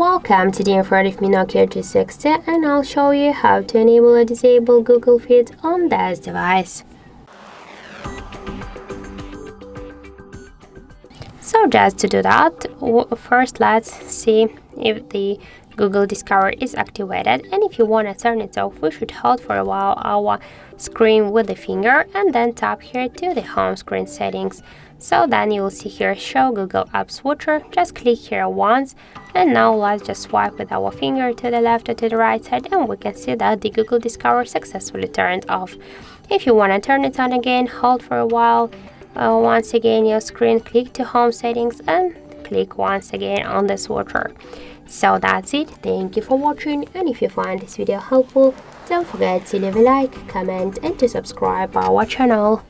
Welcome to the info of NOKIA G60, and I'll show you how to enable or disable Google Feed on this device. So just to do that, first let's see if the Google Discover is activated, and if you want to turn it off, we should hold for a while our screen with the finger and then tap here to the home screen settings. So then you will see here show Google Apps Switcher. Just click here once, and now let's just swipe with our finger to the left or to the right side, and we can see that the Google Discover successfully turned off. If you want to turn it on again, hold for a while. Once again your screen, click to home settings and click once again on the switcher. So that's it. Thank you for watching, and if you find this video helpful, don't forget to leave a like, comment and to subscribe our channel.